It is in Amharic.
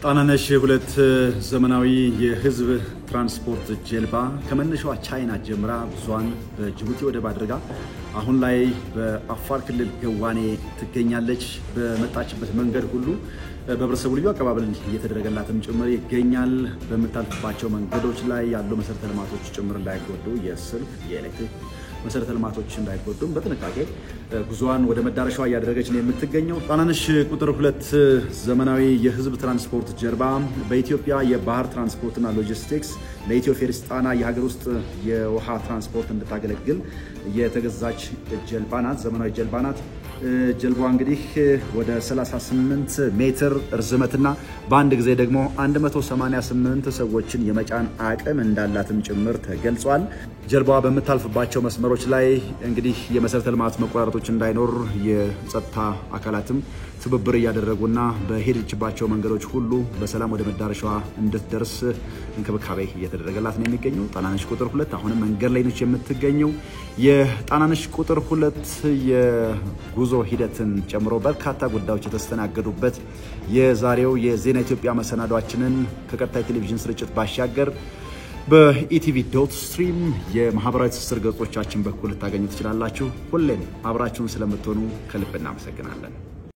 ጣናነሽ ሁለት ዘመናዊ የህዝብ ትራንስፖርት ጀልባ ከመነሻዋ ቻይና ጀምራ ጉዟን በጅቡቲ ወደብ አድርጋ አሁን ላይ በአፋር ክልል ገዋኔ ትገኛለች። በመጣችበት መንገድ ሁሉ በህብረተሰቡ ልዩ አቀባበል እየተደረገላትም ጭምር ይገኛል። በመታልፈባቸው መንገዶች ላይ ያሉ መሰረተ ልማቶች ጭምር እንዳይጎዱ የስልክ የኤሌክትሪክ መሰረተ ልማቶች እንዳይጎዱም በጥንቃቄ ጉዟን ወደ መዳረሻዋ እያደረገች ነው የምትገኘው። ጣናነሽ ቁጥር 2 ዘመናዊ የህዝብ ትራንስፖርት ጀልባ በኢትዮጵያ የባህር ትራንስፖርትና ሎጂስቲክስ ለኢትዮ ፌሪስ ጣና የሀገር ውስጥ የውሃ ትራንስፖርት እንድታገለግል የተገዛች ጀልባ ናት። ዘመናዊ ጀልባ ናት። ጀልባዋ እንግዲህ ወደ 38 ሜትር ርዝመትና በአንድ ጊዜ ደግሞ 188 ሰዎችን የመጫን አቅም እንዳላትም ጭምር ተገልጿል። ጀልባዋ በመታልፈባቸው መስመሮች ላይ እንግዲህ የመሰረተ ልማት መቆራረጦች እንዳይኖር የጸጥታ አካላትም ትብብር እያደረጉና በሄደችባቸው መንገዶች ሁሉ በሰላም ወደ መዳረሻዋ እንድትደርስ እንክብካቤ እየተደረገላት ነው የሚገኘው። ጣናነሽ ቁጥር 2 አሁንም መንገድ ላይ ነች የምትገኘው። የጣናነሽ ቁጥር 2 የጉዞ ሂደትን ጨምሮ በርካታ ጉዳዮች የተስተናገዱበት የዛሬው የዜና ኢትዮጵያ መሰናዷችንን ከቀጣይ ቴሌቪዥን ስርጭት ባሻገር በኢቲቪ.ስትሪም የማህበራዊ ትስስር ገጾቻችን በኩል ልታገኙ ትችላላችሁ። ሁሌም አብራችሁን ስለምትሆኑ ከልብ እናመሰግናለን።